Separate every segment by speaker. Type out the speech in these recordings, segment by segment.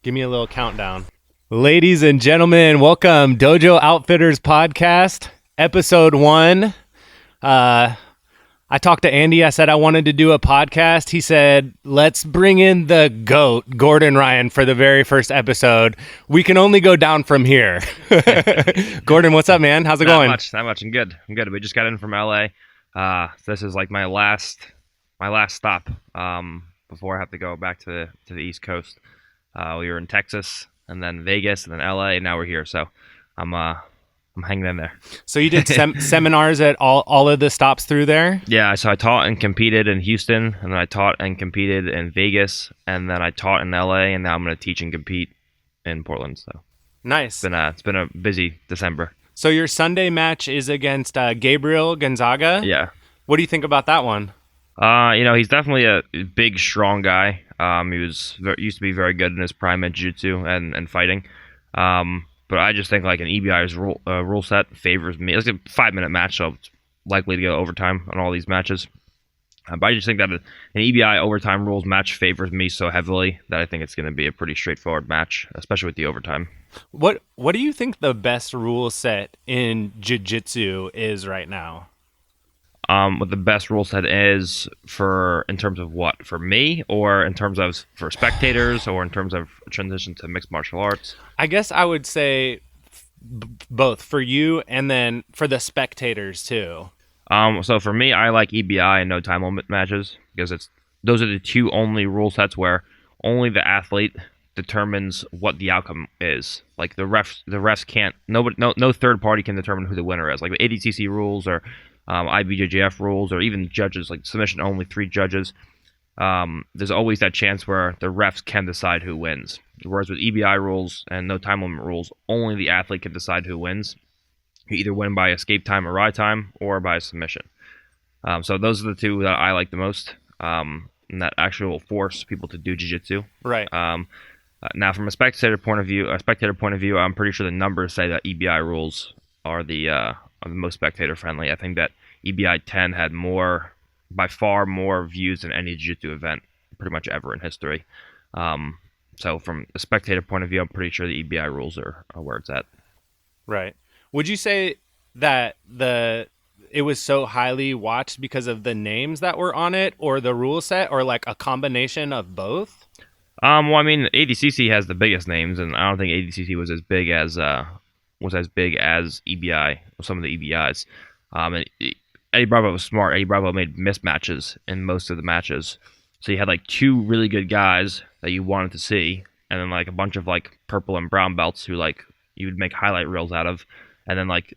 Speaker 1: Give me a little countdown. Ladies and gentlemen, welcome Dojo Outfitters Podcast, Episode 1. I talked to Andy. I said I wanted to do a podcast. He said, let's bring in the GOAT, Gordon Ryan, for the very first episode. We can only go down from here. Gordon, what's up, man? How's it going?
Speaker 2: Not much. I'm good. We just got in from LA. This is like my last stop before I have to go back to the East Coast. We were in Texas and then Vegas and then LA, and now we're here. So I'm hanging in there.
Speaker 1: So you did seminars at all of the stops through there?
Speaker 2: Yeah, so I taught and competed in Houston, and then I taught and competed in Vegas, and then I taught in LA, and now I'm going to teach and compete in Portland. So
Speaker 1: nice.
Speaker 2: It's been a busy December.
Speaker 1: So your Sunday match is against Gabriel Gonzaga?
Speaker 2: Yeah.
Speaker 1: What do you think about that one?
Speaker 2: He's definitely a big, strong guy. He used to be very good in his prime at Jiu-Jitsu and fighting. But I just think like an EBI's rule set favors me. It's a 5-minute match, so it's likely to go overtime on all these matches. But I just think that an EBI overtime rules match favors me so heavily that I think it's going to be a pretty straightforward match, especially with the overtime.
Speaker 1: What do you think the best rule set in Jiu-Jitsu is right now?
Speaker 2: What the best rule set is in terms of what? For me, or in terms of for spectators, or in terms of transition to mixed martial arts?
Speaker 1: I guess I would say both for you and then for the spectators too.
Speaker 2: So for me, I like EBI and no time limit matches because those are the two only rule sets where only the athlete determines what the outcome is. Like the refs can't. No third party can determine who the winner is. Like the ADCC rules or IBJJF rules, or even judges, like submission only 3 judges. There's always that chance where the refs can decide who wins. Whereas with EBI rules and no time limit rules, only the athlete can decide who wins. You either win by escape time or ride time, or by submission. So those are the two that I like the most, and that actually will force people to do jiu-jitsu.
Speaker 1: Right.
Speaker 2: Now, from a spectator point of view, I'm pretty sure the numbers say that EBI rules are the most spectator friendly. I think that EBI 10 had by far more views than any jiu-jitsu event pretty much ever in history. So from a spectator point of view, I'm pretty sure the EBI rules are where it's at.
Speaker 1: Right. Would you say that it was so highly watched because of the names that were on it, or the rule set, or like a combination of both?
Speaker 2: Well, I mean, ADCC has the biggest names, and I don't think ADCC was as big as EBI, or some of the EBIs. And Eddie Bravo was smart. Eddie Bravo made mismatches in most of the matches. So you had like 2 really good guys that you wanted to see, and then like a bunch of like purple and brown belts who like you would make highlight reels out of, and then like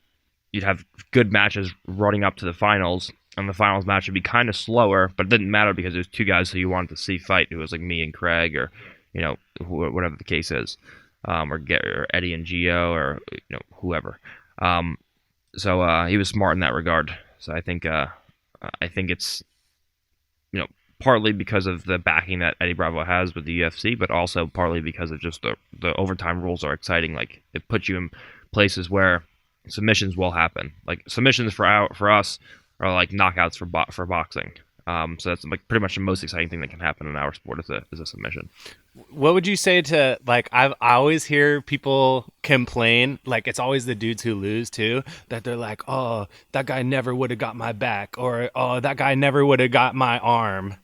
Speaker 2: you'd have good matches running up to the finals, and the finals match would be kind of slower, but it didn't matter because there's 2 guys who you wanted to see fight. It was like me and Craig, or whatever the case is. Or Eddie and Gio, or whoever. So he was smart in that regard. So I think it's partly because of the backing that Eddie Bravo has with the UFC, but also partly because of just the overtime rules are exciting. Like it puts you in places where submissions will happen. Like submissions for us are like knockouts for boxing. So that's like pretty much the most exciting thing that can happen in our sport is a submission.
Speaker 1: What would you say to, like, I always hear people complain, like it's always the dudes who lose too, that they're like, oh, that guy never would have got my back, or oh, that guy never would have got my arm.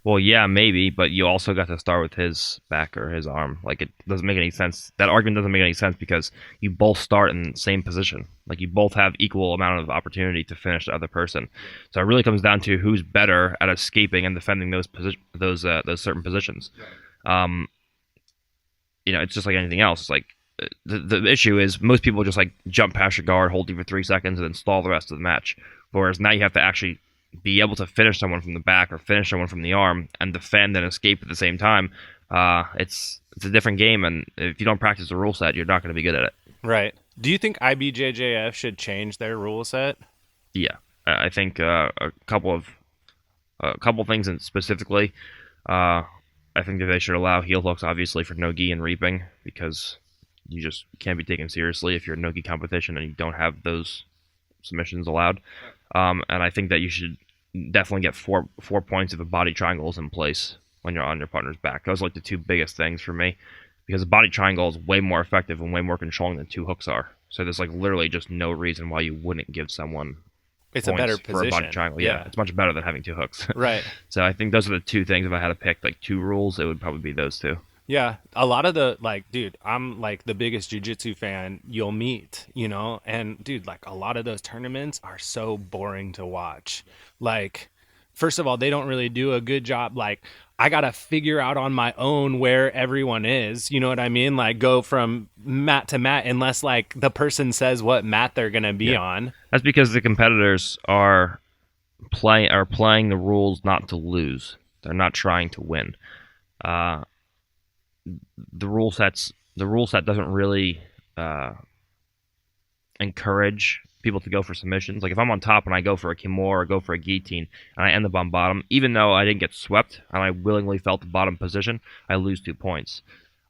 Speaker 2: Well, yeah, maybe, but you also got to start with his back or his arm. Like, it doesn't make any sense. That argument doesn't make any sense because you both start in the same position. Like, you both have equal amount of opportunity to finish the other person. So it really comes down to who's better at escaping and defending those certain positions. It's just like anything else. It's like the issue is most people just like jump past your guard, hold you for 3 seconds, and then stall the rest of the match. Whereas now you have to actually be able to finish someone from the back or finish someone from the arm and defend and escape at the same time. It's a different game, and if you don't practice the rule set, you're not going to be good at it.
Speaker 1: Right. Do you think IBJJF should change their rule set?
Speaker 2: Yeah, I think a couple things specifically. I think that they should allow heel hooks, obviously, for no-gi and reaping, because you just can't be taken seriously if you're a no-gi competition and you don't have those submissions allowed. And I think that you should definitely get four points if a body triangle is in place when you're on your partner's back. Those are like the 2 biggest things for me. because a body triangle is way more effective and way more controlling than 2 hooks are. So there's like literally just no reason why you wouldn't give someone
Speaker 1: it's a better position
Speaker 2: for a body triangle. Yeah, it's much better than having 2 hooks.
Speaker 1: Right.
Speaker 2: So I think those are the 2 things. If I had to pick like 2 rules, it would probably be those 2.
Speaker 1: Yeah, a lot of the dude, I'm like the biggest jiu-jitsu fan you'll meet, and dude, like a lot of those tournaments are so boring to watch. Like, first of all, they don't really do a good job. Like, I gotta figure out on my own where everyone is. You know what I mean? Like, go from mat to mat, unless like the person says what mat they're gonna be on.
Speaker 2: That's because the competitors are playing the rules not to lose. They're not trying to win. The rule set doesn't really encourage people to go for submissions. Like if I'm on top and I go for a kimura or go for a guillotine and I end up on bottom, even though I didn't get swept and I willingly felt the bottom position, I lose 2 points.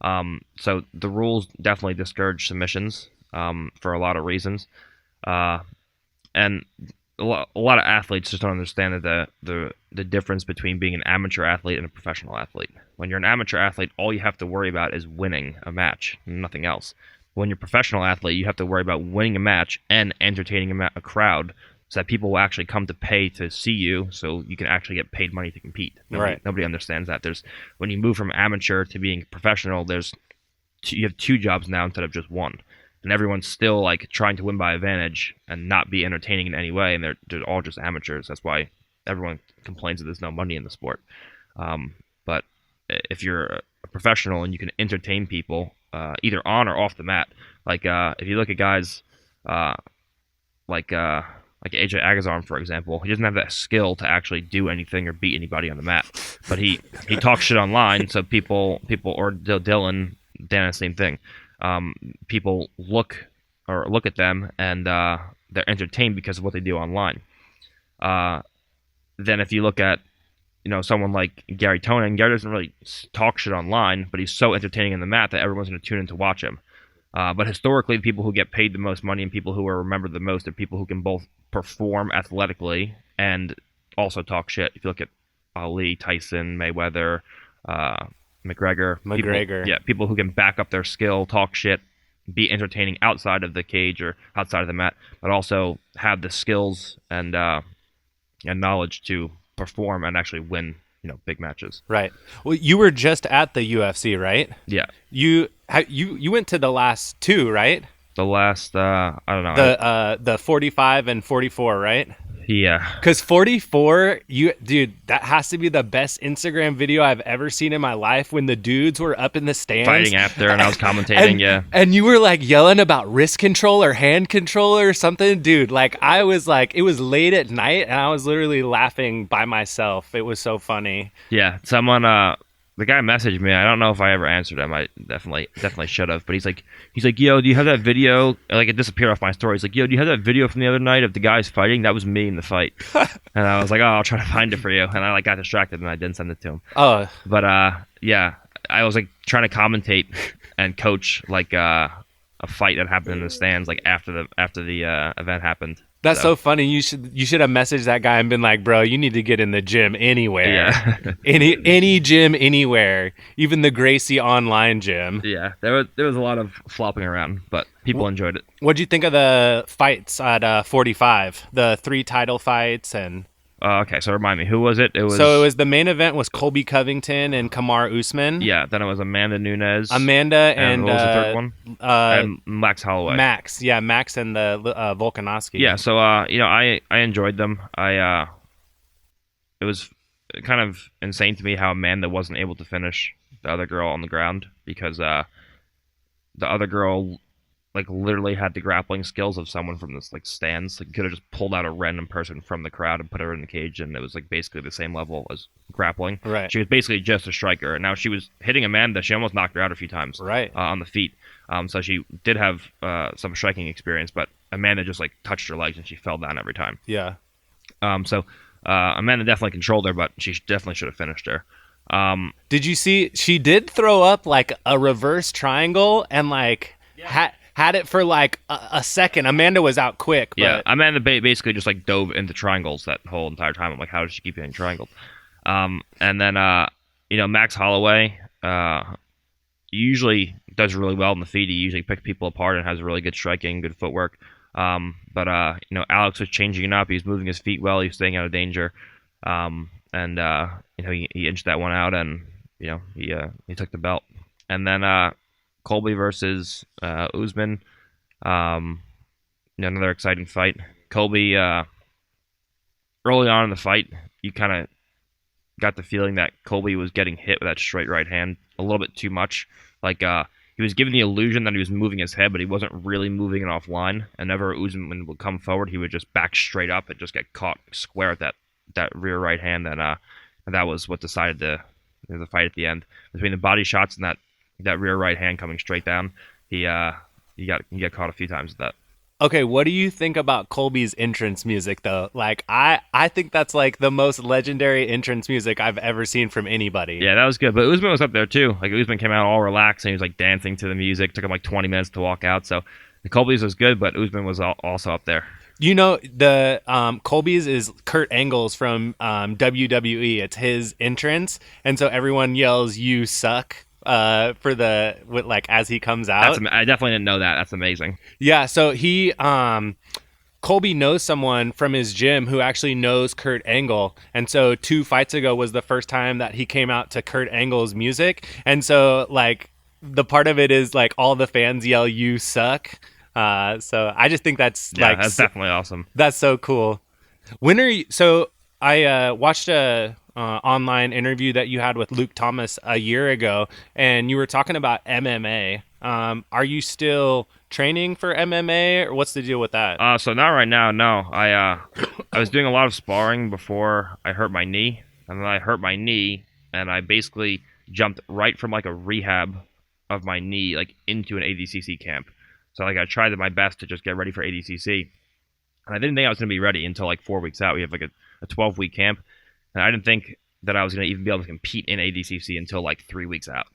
Speaker 2: So the rules definitely discourage submissions for a lot of reasons, and a lot of athletes just don't understand the difference between being an amateur athlete and a professional athlete. When you're an amateur athlete, all you have to worry about is winning a match, nothing else. When you're a professional athlete, you have to worry about winning a match and entertaining a crowd so that people will actually come to pay to see you, so you can actually get paid money to compete. Nobody understands that. When you move from amateur to being professional, you have 2 jobs now instead of just 1. And everyone's still like trying to win by advantage and not be entertaining in any way, and they're all just amateurs. That's why everyone complains that there's no money in the sport. But if you're a professional and you can entertain people, either on or off the mat, like if you look at guys like Acai Agazarm, for example, he doesn't have that skill to actually do anything or beat anybody on the mat, but he talks shit online, so people or Dylan, Dan, same thing. People look at them and they're entertained because of what they do online. Then if you look at someone like Gary Tonin, Gary doesn't really talk shit online, but he's so entertaining in the mat that everyone's going to tune in to watch him. But historically, the people who get paid the most money and people who are remembered the most are people who can both perform athletically and also talk shit. If you look at Ali, Tyson, Mayweather, McGregor. People who can back up their skill, talk shit, be entertaining outside of the cage or outside of the mat, but also have the skills and knowledge to perform and actually win, big matches.
Speaker 1: Right. Well, you were just at the UFC, right?
Speaker 2: Yeah.
Speaker 1: You went to the last 2, right?
Speaker 2: The last, I don't know.
Speaker 1: The 45 and 44, right?
Speaker 2: Yeah.
Speaker 1: Because 44, dude, that has to be the best Instagram video I've ever seen in my life, when the dudes were up in the stands
Speaker 2: fighting after and I was commentating.
Speaker 1: And you were like yelling about wrist control or hand control or something. Dude, like I was like, it was late at night and I was literally laughing by myself. It was so funny.
Speaker 2: Yeah. Someone, the guy messaged me. I don't know if I ever answered him. I definitely should have. But he's like, yo, do you have that video? Like, it disappeared off my story. He's like, yo, do you have that video from the other night of the guys fighting? That was me in the fight. And I was like, oh, I'll try to find it for you. And I got distracted and I didn't send it to him.
Speaker 1: Oh.
Speaker 2: But yeah, I was like trying to commentate and coach like a fight that happened in the stands like after the event happened.
Speaker 1: That's so funny. You should have messaged that guy and been like, bro, you need to get in the gym anywhere.
Speaker 2: Yeah.
Speaker 1: any gym anywhere, even the Gracie online gym.
Speaker 2: Yeah, there was a lot of flopping around, but people enjoyed it.
Speaker 1: What'd you think of the fights at 45? The 3 title fights and.
Speaker 2: Okay, so remind me, who was it? It was
Speaker 1: the main event was Colby Covington and Kamar Usman.
Speaker 2: Yeah, then it was Amanda Nunes.
Speaker 1: And
Speaker 2: what was the third one? And Max Holloway.
Speaker 1: Max and the Volkanovski.
Speaker 2: Yeah, so I enjoyed them. It was kind of insane to me how Amanda wasn't able to finish the other girl on the ground because the other girl like literally had the grappling skills of someone from this like stands. Like could have just pulled out a random person from the crowd and put her in the cage, and it was like basically the same level as grappling.
Speaker 1: Right.
Speaker 2: She was basically just a striker, and now she was hitting Amanda. She almost knocked her out a few times.
Speaker 1: Right.
Speaker 2: On the feet. So she did have some striking experience, but Amanda just like touched her legs and she fell down every time.
Speaker 1: Yeah.
Speaker 2: So Amanda definitely controlled her, but she definitely should have finished her.
Speaker 1: Did you see? She did throw up like a reverse triangle and like had it for like a second. Amanda was out quick. But...
Speaker 2: Yeah, Amanda basically just like dove into triangles that whole entire time. I'm like, how did she keep getting triangled? And then Max Holloway, usually does really well in the feet. He usually picks people apart and has really good striking, good footwork. But Alex was changing it up. He was moving his feet well. He was staying out of danger. And he inched that one out, and he took the belt. And then Colby versus Usman. Another exciting fight. Colby, early on in the fight, you kind of got the feeling that Colby was getting hit with that straight right hand a little bit too much. He was giving the illusion that he was moving his head, but he wasn't really moving it offline. And whenever Usman would come forward, he would just back straight up and just get caught square at that rear right hand. And that was what decided the fight at the end. Between the body shots and that rear right hand coming straight down, he got caught a few times with that.
Speaker 1: Okay, what do you think about Colby's entrance music, though? Like, I think that's like the most legendary entrance music I've ever seen from anybody.
Speaker 2: Yeah, that was good. But Usman was up there, too. Like, Usman came out all relaxed, and he was, like, dancing to the music. Took him, like, 20 minutes to walk out. So, the Colby's was good, but Usman was also up there.
Speaker 1: The Colby's is Kurt Angle's from WWE. It's his entrance, and so everyone yells, "You suck." As he comes out.
Speaker 2: I definitely didn't know that. That's amazing.
Speaker 1: Yeah, so Colby knows someone from his gym who actually knows Kurt Angle, and so 2 fights ago was the first time that he came out to Kurt Angle's music, and so like the part of it is like all the fans yell "You suck." So I just think that's
Speaker 2: that's definitely awesome.
Speaker 1: That's so cool. So I watched a online interview that you had with Luke Thomas a year ago, and you were talking about MMA. Are you still training for MMA, or what's the deal with that?
Speaker 2: So not right now, no. I was doing a lot of sparring before I hurt my knee, and then I hurt my knee, and I basically jumped right from like a rehab of my knee like into an ADCC camp. So like I tried my best to just get ready for ADCC, and I didn't think I was going to be ready until like 4 weeks out. We have like a 12-week camp, and I didn't think that I was going to even be able to compete in ADCC until like 3 weeks out.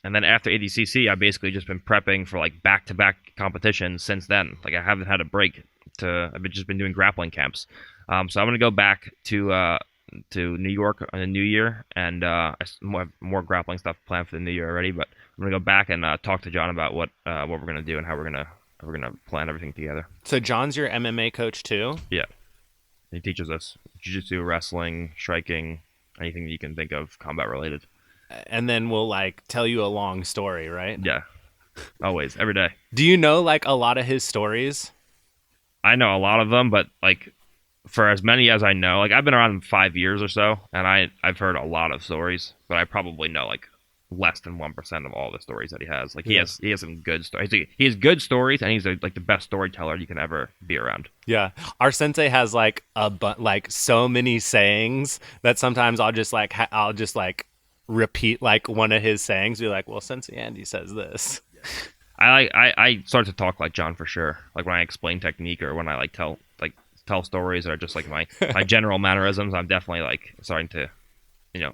Speaker 2: And then after ADCC, I've basically just been prepping for like back-to-back competitions since then. Like I haven't had a break. I've just been doing grappling camps. So I'm going to go back to New York in the new year, and I have more grappling stuff planned for the new year already. But I'm going to go back and talk to John about what we're going to do and how we're going to plan everything together.
Speaker 1: So John's your MMA coach too?
Speaker 2: Yeah. He teaches us jiu-jitsu, wrestling, striking, anything that you can think of combat related.
Speaker 1: And then we'll like tell you a long story, right?
Speaker 2: Yeah. Always, every day.
Speaker 1: Do you know like a lot of his stories?
Speaker 2: I know a lot of them, but like for as many as I know, like I've been around 5 years or so, and I've heard a lot of stories, but I probably know like less than 1% of all the stories that he has. Like he has some good stories. He has good stories, and he's like the best storyteller you can ever be around.
Speaker 1: Yeah, our sensei has like so many sayings that sometimes I'll just repeat like one of his sayings. Be like, well, Sensei Andy says this.
Speaker 2: I start to talk like John for sure. Like when I explain technique or when I like tell stories or just like my general mannerisms, I'm definitely like starting to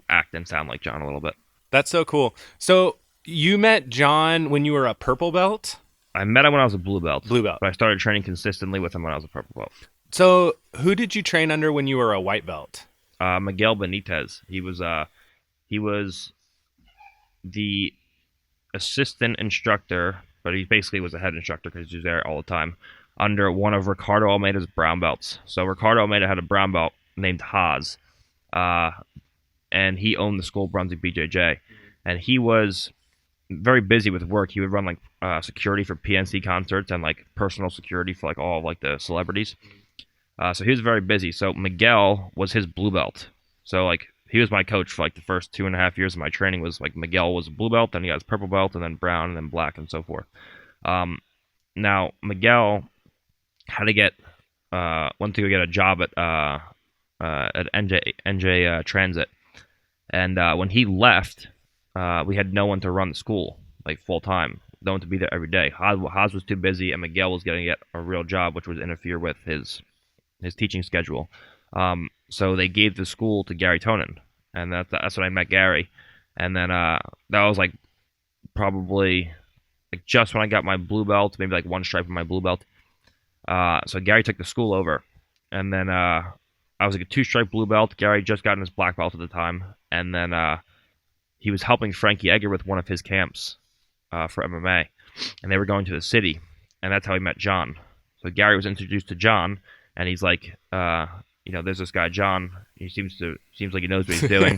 Speaker 2: act and sound like John a little bit.
Speaker 1: That's so cool. So you met John when you were a purple belt?
Speaker 2: I met him when I was a blue belt.
Speaker 1: Blue belt.
Speaker 2: But I started training consistently with him when I was a purple belt.
Speaker 1: So who did you train under when you were a white belt?
Speaker 2: Miguel Benitez. He was the assistant instructor, but he basically was a head instructor because he was there all the time, under one of Ricardo Almeida's brown belts. So Ricardo Almeida had a brown belt named Haas, and he owned the school Brunswick BJJ. And he was very busy with work. He would run like security for PNC concerts and like personal security for like all of like the celebrities. So he was very busy. So Miguel was his blue belt. So like he was my coach for like the first 2.5 years of my training. Was like Miguel was a blue belt, then he got his purple belt, and then brown, and then black, and so forth. Now Miguel had to went to go get a job at NJ Transit, and when he left, we had no one to run the school like full time, no one to be there every day. Haas was too busy, and Miguel was going to get a real job, which would interfere with his teaching schedule. So they gave the school to Gary Tonin, and that's when I met Gary. And then that was like probably like just when I got my blue belt, maybe like one stripe of my blue belt. So Gary took the school over, and then I was like a 2-stripe blue belt. Gary just got his black belt at the time, and then he was helping Frankie Edgar with one of his camps for MMA, and they were going to the city, and that's how he met John. So Gary was introduced to John, and he's like, there's this guy John. He seems like he knows what he's doing,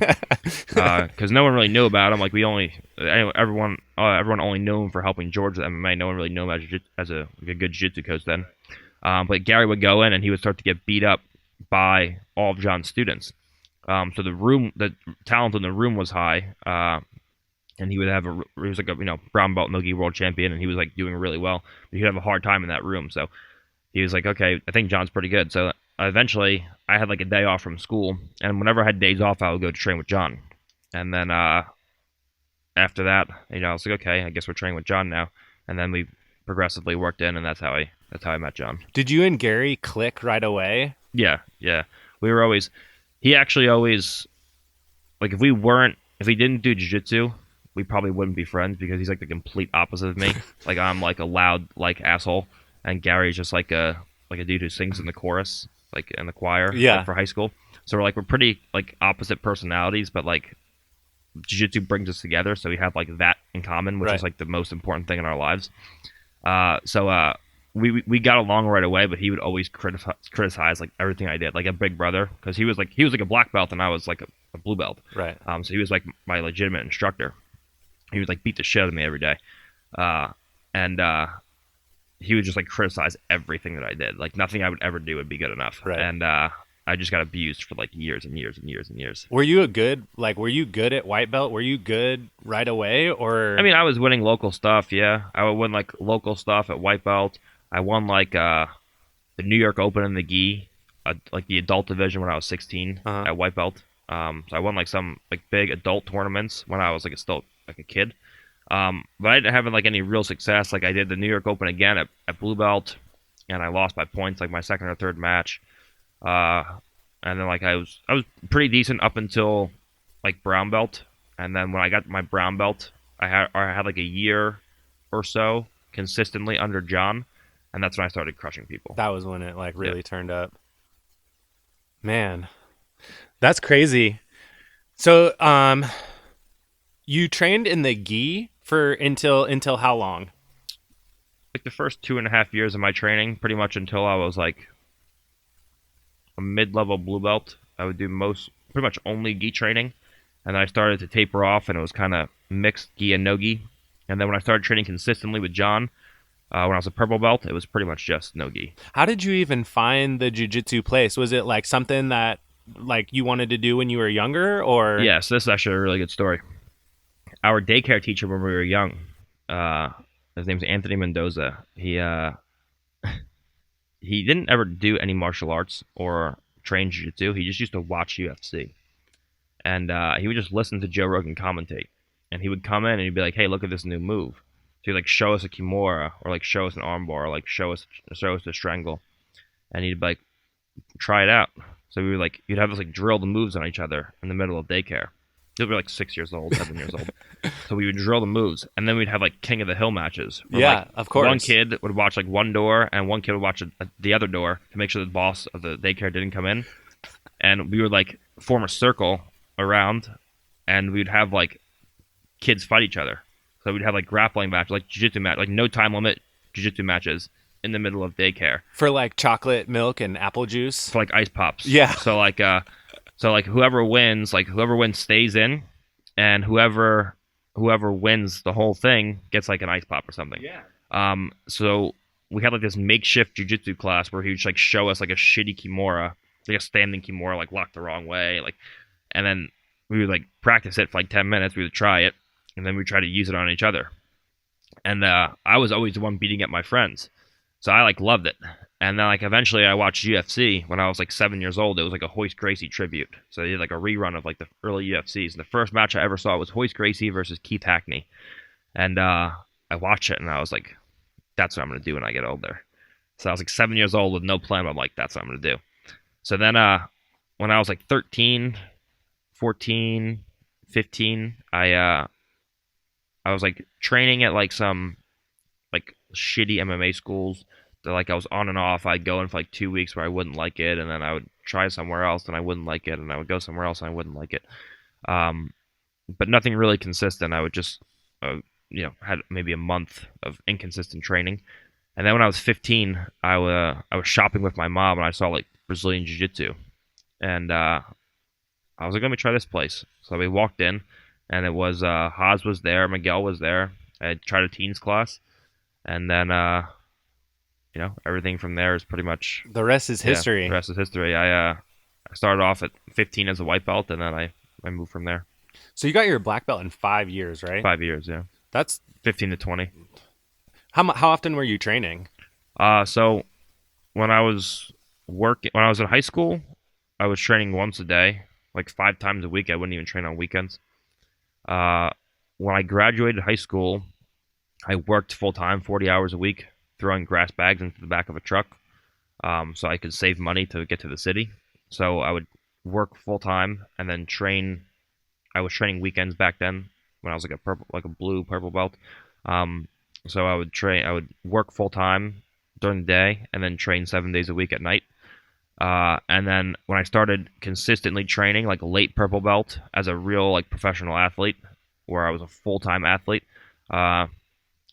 Speaker 2: because no one really knew about him. Like everyone only knew him for helping George with MMA. No one really knew him as a good jiu-jitsu coach then. But Gary would go in, and he would start to get beat up by all of John's students. So the talent in the room was high, and he would have he was like a brown belt no-gi world champion, and he was like doing really well. But he'd have a hard time in that room. So he was like, okay, I think John's pretty good. So eventually, I had like a day off from school, and whenever I had days off, I would go to train with John. And then after that, I was like, okay, I guess we're training with John now. And then we progressively worked in, and that's how I met John.
Speaker 1: Did you and Gary click right away?
Speaker 2: Yeah. We were always. He actually always, like, if we didn't do jiu-jitsu, we probably wouldn't be friends, because he's like the complete opposite of me. Like, I'm like a loud like asshole, and Gary's just like a dude who sings in the chorus, like in the choir, like, for high school. So we're pretty like opposite personalities, but like jiu-jitsu brings us together, so we have like that in common, which is like the most important thing in our lives. We got along right away, but he would always criticize like everything I did, like a big brother, because he was like a black belt and I was like a blue belt.
Speaker 1: Right.
Speaker 2: So he was like my legitimate instructor. He would like beat the shit out of me every day, and he would just like criticize everything that I did. Like nothing I would ever do would be good enough.
Speaker 1: Right.
Speaker 2: And I just got abused for like years and years and years and years.
Speaker 1: Were you good at white belt? Were you good right away, or?
Speaker 2: I mean, I was winning local stuff. Yeah, I would win like local stuff at white belt. I won like the New York Open in the gi, like the adult division when I was 16 at white belt. So I won like some like big adult tournaments when I was like still like a kid. But I didn't have like any real success. Like I did the New York Open again at blue belt, and I lost by points like my second or third match. And then like I was pretty decent up until like brown belt, and then when I got my brown belt, I had like a year or so consistently under John. And that's when I started crushing people.
Speaker 1: That was when it like really turned up. Man, that's crazy. So, you trained in the gi for until how long?
Speaker 2: Like the first 2.5 years of my training, pretty much until I was like a mid-level blue belt. I would do pretty much only gi training, and then I started to taper off, and it was kind of mixed gi and no gi. And then when I started training consistently with John, when I was a purple belt, it was pretty much just no gi.
Speaker 1: How did you even find the jiu-jitsu place? Was it like something that like you wanted to do when you were younger, or?
Speaker 2: Yeah, so this is actually a really good story. Our daycare teacher when we were young, his name's Anthony Mendoza. He didn't ever do any martial arts or train jiu-jitsu. He just used to watch UFC. And he would just listen to Joe Rogan commentate. And he would come in and he'd be like, hey, look at this new move. So he'd like show us a kimura, or like show us an armbar, or like show us a strangle. And he'd like try it out. So we were like, you'd have us like drill the moves on each other in the middle of daycare. We were like 6 years old, 7 years old. So we would drill the moves, and then we'd have like King of the Hill matches.
Speaker 1: Yeah,
Speaker 2: like,
Speaker 1: of course.
Speaker 2: One kid would watch like one door, and one kid would watch the other door to make sure the boss of the daycare didn't come in. And we would like form a circle around, and we'd have like kids fight each other. So we'd have like grappling matches, like jiu-jitsu match, like no time limit jiu-jitsu matches in the middle of daycare.
Speaker 1: For like chocolate milk and apple juice?
Speaker 2: For like ice pops.
Speaker 1: Yeah.
Speaker 2: So like whoever wins stays in, and whoever wins the whole thing gets like an ice pop or something.
Speaker 1: Yeah.
Speaker 2: So we had like this makeshift jiu-jitsu class where he would like show us like a shitty kimura, like a standing kimura, like locked the wrong way, like, and then we would like practice it for like 10 minutes. We would try it, and then we try to use it on each other. And I was always the one beating up my friends, so I like loved it. And then like eventually I watched UFC when I was like 7 years old. It was like a Hoist Gracie tribute. So they did like a rerun of like the early UFCs. And the first match I ever saw was Hoist Gracie versus Keith Hackney. And I watched it and I was like, that's what I'm going to do when I get older. So I was like 7 years old with no plan. But I'm like, that's what I'm going to do. So then when I was like 13, 14, 15, I was like training at like some like shitty MMA schools. So, like I was on and off. I'd go in for like 2 weeks where I wouldn't like it, and then I would try somewhere else and I wouldn't like it, and I would go somewhere else and I wouldn't like it. but nothing really consistent. I would just, had maybe a month of inconsistent training. And then when I was 15, I was shopping with my mom and I saw like Brazilian Jiu-Jitsu. And I was like, let me try this place. So we walked in and it was Haas was there, Miguel was there. I tried a teens class. And then, everything from there is pretty much...
Speaker 1: The rest is history.
Speaker 2: The rest is history. I started off at 15 as a white belt and then I moved from there.
Speaker 1: So you got your black belt in 5 years, right?
Speaker 2: 5 years, yeah.
Speaker 1: That's
Speaker 2: 15 to 20.
Speaker 1: How often were you training?
Speaker 2: So when I was in high school, I was training once a day, like 5 times a week. I wouldn't even train on weekends. When I graduated high school, I worked full time, 40 hours a week, throwing grass bags into the back of a truck, so I could save money to get to the city. So I would work full time and then train. I was training weekends back then when I was like a blue purple belt. So I would work full time during the day and then train 7 days a week at night. And then when I started consistently training like a late purple belt as a real like professional athlete, where I was a full time athlete, I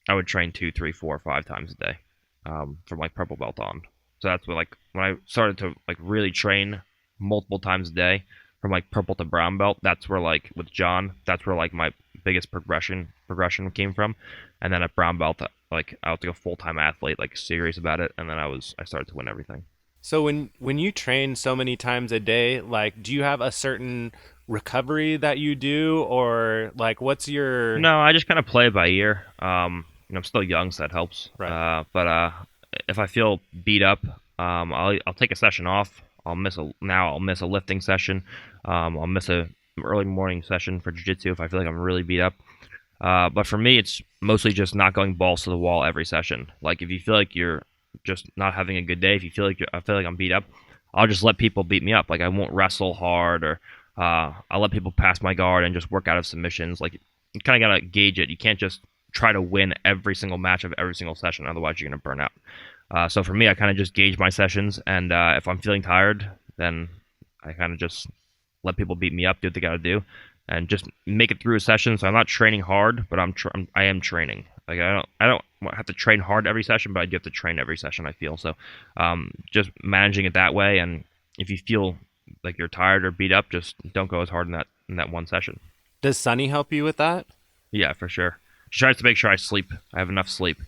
Speaker 2: would train 2, 3, 4, 5 times a day, from like purple belt on. So that's when I started to like really train multiple times a day from like purple to brown belt. That's where like with John, that's where like my biggest progression came from. And then at brown belt, like I was like a full time athlete, like serious about it. And then I started to win everything.
Speaker 1: So when you train so many times a day, like, do you have a certain recovery that you do, or like what's your...
Speaker 2: No, I just kind of play it by ear. I'm still young, so that helps.
Speaker 1: Right.
Speaker 2: But if I feel beat up, I'll take a session off. I'll miss a lifting session. I'll miss a early morning session for jiu-jitsu if I feel like I'm really beat up. But for me, it's mostly just not going balls to the wall every session. Like if you feel like you're just not having a good day, if you feel like I feel like I'm beat up, I'll just let people beat me up. Like I won't wrestle hard, or I'll let people pass my guard and just work out of submissions. Like you kind of gotta gauge it. You can't just try to win every single match of every single session, otherwise you're gonna burn out. So for me, I kind of just gauge my sessions, and if I'm feeling tired, then I kind of just let people beat me up, do what they gotta do, and just make it through a session. So I'm not training hard, but I am training. Like I don't have to train hard every session, but I do have to train every session, I feel. So just managing it that way, and if you feel like you're tired or beat up, just don't go as hard in that one session.
Speaker 1: Does Sunny help you with that?
Speaker 2: Yeah, for sure. She tries to make sure I have enough sleep,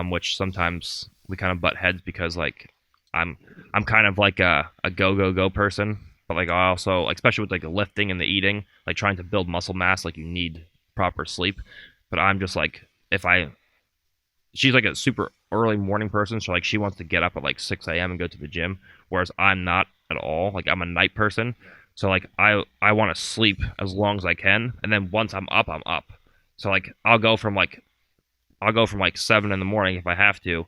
Speaker 2: which sometimes we kind of butt heads because like I'm kind of like a go person, but like I also, like, especially with like the lifting and the eating, like trying to build muscle mass, like you need proper sleep. But I'm just like, she's like a super early morning person, so like she wants to get up at like 6 a.m. and go to the gym, whereas I'm not at all. Like I'm a night person, so like I want to sleep as long as I can, and then once I'm up, I'm up. So like I'll go from like 7 in the morning if I have to,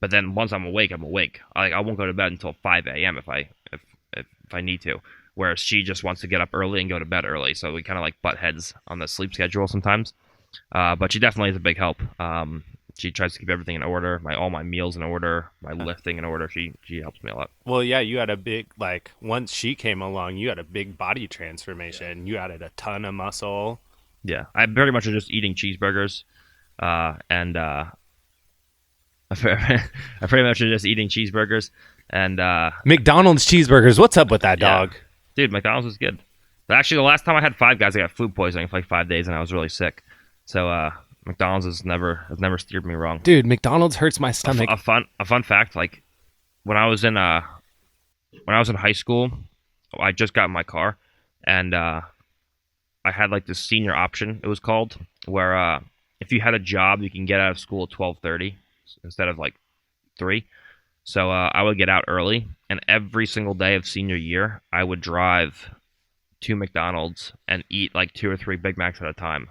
Speaker 2: but then once I'm awake, I'm awake. I won't go to bed until 5 a.m. if I need to. Whereas she just wants to get up early and go to bed early, so we kind of like butt heads on the sleep schedule sometimes. But she definitely is a big help. She tries to keep everything in order, all my meals in order, my lifting in order. She helps me a lot.
Speaker 1: Well, yeah, you had a big, like, once she came along, you had a big body transformation. You added a ton of muscle.
Speaker 2: Yeah, I pretty much are just eating cheeseburgers, and I pretty much are just eating cheeseburgers and
Speaker 1: McDonald's cheeseburgers. What's up with that, dog?
Speaker 2: Yeah. Dude, McDonald's is good. But actually, the last time I had Five Guys, I got food poisoning for like 5 days, and I was really sick. So McDonald's has never steered me wrong.
Speaker 1: Dude, McDonald's hurts my stomach.
Speaker 2: A fun fact, like when I was in high school, I just got my car, and I had like this senior option, it was called, where if you had a job, you can get out of school at 12:30 instead of like 3. So I would get out early, and every single day of senior year, I would drive to McDonald's and eat like 2 or 3 Big Macs at a time.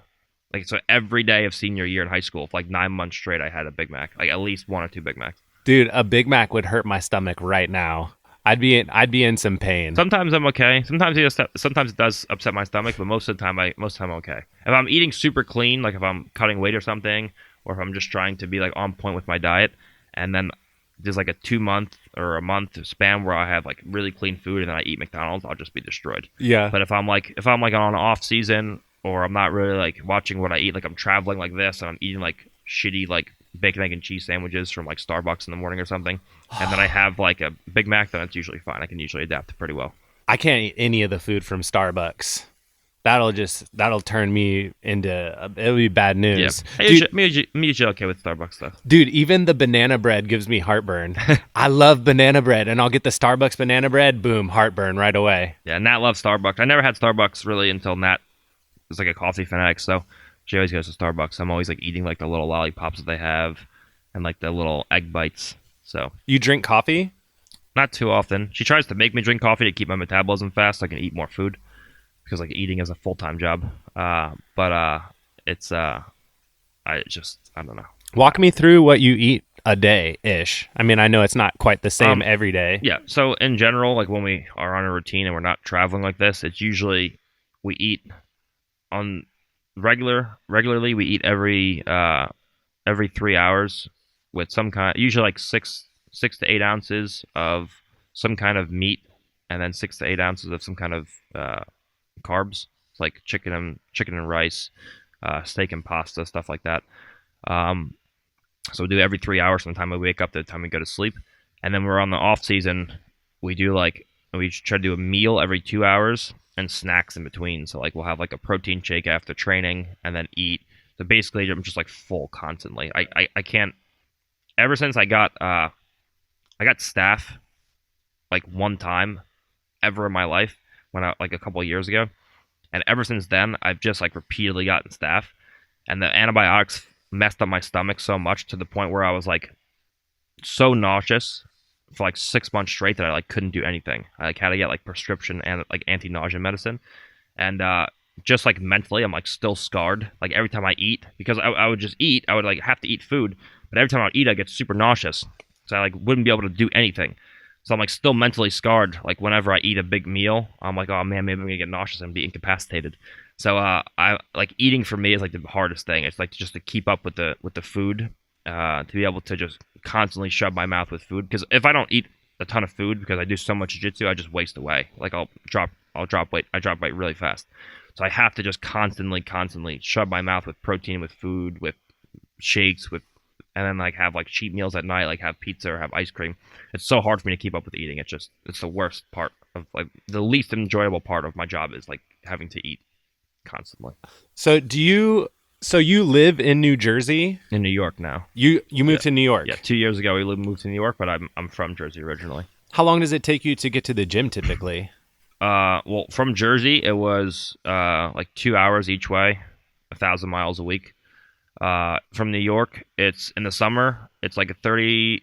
Speaker 2: Like, so every day of senior year in high school, for like 9 months straight, I had a Big Mac, like at least 1 or 2 Big Macs.
Speaker 1: Dude, a Big Mac would hurt my stomach right now. I'd be in some pain.
Speaker 2: Sometimes I'm okay. Sometimes it does upset my stomach, but most of the time I'm okay. If I'm eating super clean, like if I'm cutting weight or something, or if I'm just trying to be like on point with my diet, and then there's like a 2-month or a month span where I have like really clean food and then I eat McDonald's, I'll just be destroyed.
Speaker 1: Yeah.
Speaker 2: But if I'm like on an off season, or I'm not really like watching what I eat. Like I'm traveling like this, and I'm eating like shitty like bacon, egg, and cheese sandwiches from like Starbucks in the morning or something, and then I have like a Big Mac, then it's usually fine. I can usually adapt pretty well.
Speaker 1: I can't eat any of the food from Starbucks. That'll turn me into it'll be bad
Speaker 2: Yeah,
Speaker 1: news.
Speaker 2: I'm usually okay with Starbucks stuff.
Speaker 1: Dude, even the banana bread gives me heartburn. I love banana bread, and I'll get the Starbucks banana bread, boom, heartburn right away.
Speaker 2: Yeah, Nat loves Starbucks. I never had Starbucks really until Nat was like a coffee fanatic, so she always goes to Starbucks. I'm always like eating like the little lollipops that they have and like the little egg bites. So
Speaker 1: You drink coffee?
Speaker 2: not too often. She tries to make me drink coffee to keep my metabolism fast so I can eat more food because like eating is a full-time job. But it's I don't know.
Speaker 1: Walk me through what you eat a day-ish. I mean, I know it's not quite the same every day.
Speaker 2: Yeah, so in general, like when we are on a routine and we're not traveling like this, it's usually we eat on regularly we eat every 3 hours with some kind, usually like 6 to 8 ounces of some kind of meat, and then 6 to 8 ounces of some kind of carbs, like chicken and rice, steak and pasta, stuff like that. So we do every 3 hours from the time we wake up to the time we go to sleep. And then we're on the off season, we try to do a meal every 2 hours and snacks in between. So like we'll have like a protein shake after training and then eat. So basically I'm just like full constantly. I can't, ever since I got staph like one time ever in my life when I like a couple of years ago. And ever since then I've just like repeatedly gotten staph, and the antibiotics messed up my stomach so much to the point where I was like so nauseous for like 6 months straight that I like couldn't do anything. I like had to get like prescription and like anti-nausea medicine, and just like mentally I'm like still scarred. Like every time I eat, because I would just eat, I would like have to eat food, but every time I would eat I get super nauseous, so I like wouldn't be able to do anything. So I'm like still mentally scarred. Like whenever I eat a big meal, I'm like, oh man, maybe I'm gonna get nauseous and be incapacitated. So I like eating for me is like the hardest thing. It's like just to keep up with the food, to be able to just constantly shove my mouth with food. Because if I don't eat a ton of food because I do so much jiu-jitsu, I just waste away. Like I'll drop weight. I drop weight really fast. So I have to just constantly shove my mouth with protein, with food, with shakes, and then like have like cheat meals at night, like have pizza or have ice cream. It's so hard for me to keep up with eating. It's the worst part of like the least enjoyable part of my job is like having to eat constantly.
Speaker 1: So you live in New Jersey?
Speaker 2: In New York now.
Speaker 1: You moved to New York?
Speaker 2: Yeah, 2 years ago we moved to New York, but I'm from Jersey originally.
Speaker 1: How long does it take you to get to the gym typically?
Speaker 2: Well, from Jersey it was like 2 hours each way, 1,000 miles a week. From New York, it's in the summer, it's like a 30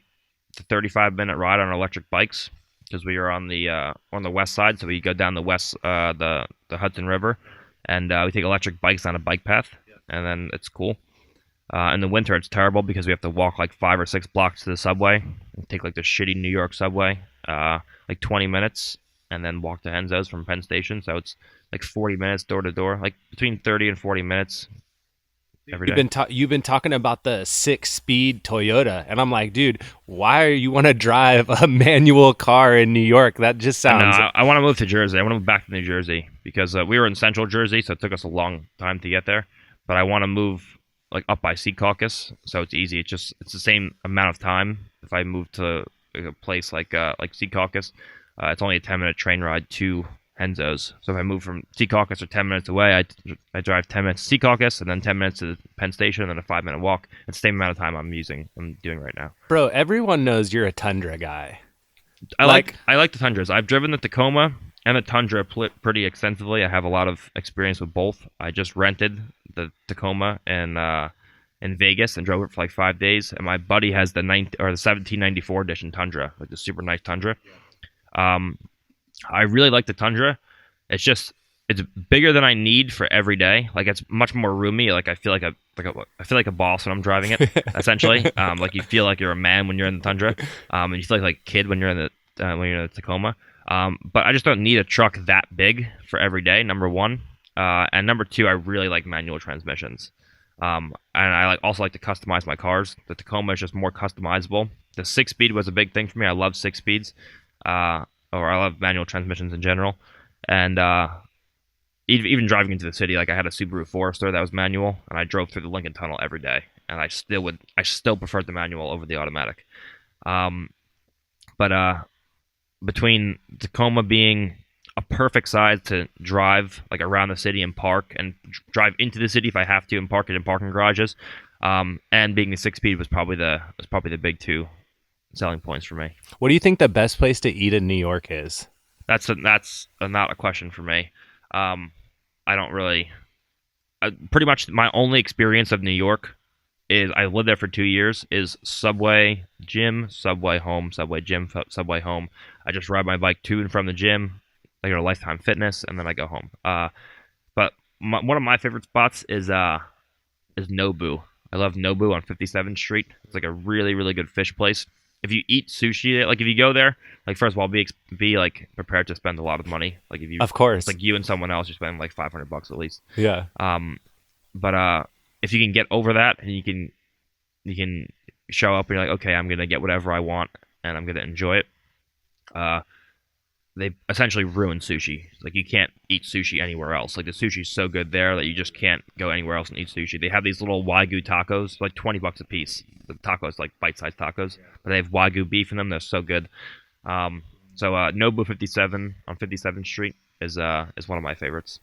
Speaker 2: to 35-minute ride on electric bikes, because we are on the west side, so we go down the Hudson River, and we take electric bikes on a bike path, and then it's cool. In the winter, it's terrible because we have to walk like 5 or 6 blocks to the subway and take like the shitty New York subway, like 20 minutes, and then walk to Henzo's from Penn Station. So it's like 40 minutes door to door, like between 30 and 40 minutes every day.
Speaker 1: You've been talking about the 6-speed Toyota, and I'm like, dude, why you want to drive a manual car in New York? That just sounds.
Speaker 2: I want to move to Jersey. I want to move back to New Jersey because we were in Central Jersey, so it took us a long time to get there. But I want to move like up by Secaucus, so it's easy. It's the same amount of time if I move to a place like Secaucus. It's only a 10-minute train ride to Henzo's. So if I move from Secaucus or 10 minutes away, I drive 10 minutes to Secaucus and then 10 minutes to Penn Station and then a 5-minute walk. It's the same amount of time I'm doing right now.
Speaker 1: Bro, everyone knows you're a Tundra guy.
Speaker 2: I like the Tundras. I've driven the Tacoma and the Tundra pretty extensively. I have a lot of experience with both. I just rented the Tacoma in Vegas and drove it for like 5 days. And my buddy has the 1794 edition Tundra, like the super nice Tundra. I really like the Tundra. It's bigger than I need for every day. Like it's much more roomy. Like I feel like a boss when I'm driving it. Essentially, like you feel like you're a man when you're in the Tundra, and you feel like a kid when you're in the Tacoma. But I just don't need a truck that big for every day. Number one, and number two, I really like manual transmissions. And I also like to customize my cars. The Tacoma is just more customizable. The 6-speed was a big thing for me. I love 6 speeds. Or I love manual transmissions in general, and even driving into the city, like I had a Subaru Forester that was manual, and I drove through the Lincoln Tunnel every day, and I still preferred the manual over the automatic. But between Tacoma being a perfect size to drive like around the city and park, and drive into the city if I have to, and park it in parking garages, and being the 6-speed was probably the big two selling points for me.
Speaker 1: What do you think the best place to eat in New York is?
Speaker 2: That's not a question for me. I don't really. Pretty much my only experience of New York is I lived there for 2 years. Is Subway gym, Subway home, Subway gym, Subway home. I just ride my bike to and from the gym. I go to Lifetime Fitness, and then I go home. But one of my favorite spots is Nobu. I love Nobu on 57th Street. It's like a really, really good fish place. If you eat sushi, like if you go there, like first of all, be like prepared to spend a lot of money. Like if you,
Speaker 1: of course,
Speaker 2: it's like you and someone else, you're spending like $500 at least.
Speaker 1: Yeah.
Speaker 2: But if you can get over that, and you can show up and you're like, okay, I'm gonna get whatever I want and I'm gonna enjoy it. They essentially ruined sushi. Like you can't eat sushi anywhere else. Like the sushi's so good there that you just can't go anywhere else and eat sushi. They have these little Wagyu tacos, like $20 a piece. The tacos like bite-sized tacos, but they have Wagyu beef in them. They're so good. So Nobu 57 on 57th Street is one of my favorites.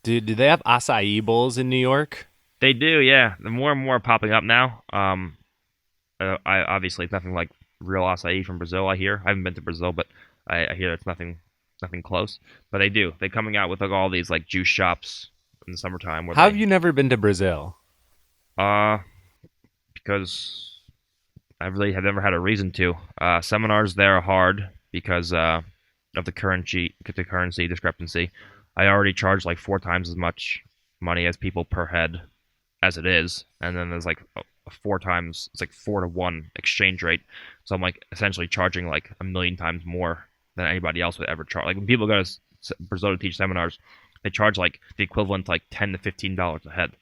Speaker 1: Do they have acai bowls in New York?
Speaker 2: They do, yeah. The more and more popping up now. I obviously it's nothing like real acai from Brazil. I hear. I haven't been to Brazil, but I hear it's nothing close. But they do. They're coming out with like all these like juice shops in the summertime.
Speaker 1: How have you never been to Brazil?
Speaker 2: Because I really have never had a reason to. Seminars there are hard because of the currency discrepancy. I already charge like 4 times as much money as people per head as it is, and then there's like 4 times, it's like 4 to 1 exchange rate. So I'm like essentially charging like 1,000,000 times more than anybody else would ever charge. Like when people go to Brazil to teach seminars, they charge like the equivalent to like $10 to $15 a head.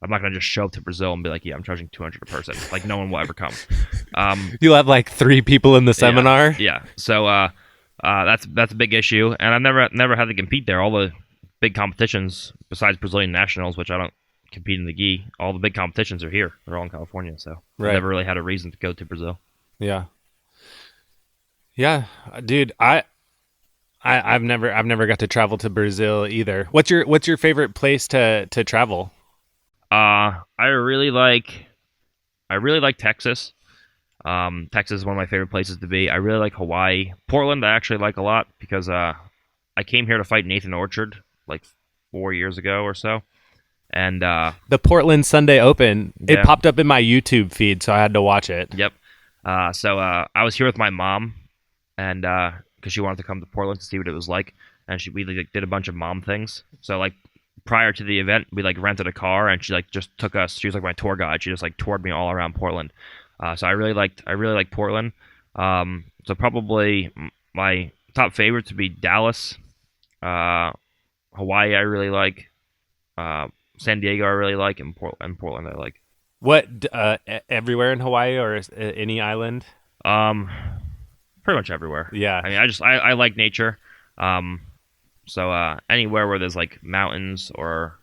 Speaker 2: I'm not gonna just show up to Brazil and be like, yeah, I'm charging $200 a person. Like no one will ever come.
Speaker 1: You'll have like 3 people in the seminar.
Speaker 2: Yeah. So that's a big issue, and I've never had to compete there. All the big competitions besides Brazilian nationals, which I don't compete in the gi, all the big competitions are here. They're all in California, so
Speaker 1: right.
Speaker 2: I've never really had a reason to go to Brazil.
Speaker 1: Yeah, dude, I've never got to travel to Brazil either. What's your favorite place to travel?
Speaker 2: I really like Texas. Texas is one of my favorite places to be. I really like Hawaii. Portland I actually like a lot because I came here to fight Nathan Orchard like 4 years ago or so. And
Speaker 1: the Portland Sunday Open,
Speaker 2: yeah.
Speaker 1: It popped up in my YouTube feed, so I had to watch it.
Speaker 2: Yep. So I was here with my mom, and because she wanted to come to Portland to see what it was like, and we like, did a bunch of mom things. So like prior to the event, we like rented a car, and she like just took us. She was like my tour guide. She just like toured me all around Portland. So I really liked Portland. So probably my top favorites would be Dallas, Hawaii. I really like. San Diego I really like, and Portland I like.
Speaker 1: What everywhere in Hawaii or any island?
Speaker 2: Pretty much everywhere.
Speaker 1: Yeah.
Speaker 2: I mean, I like nature. So anywhere where there's like mountains or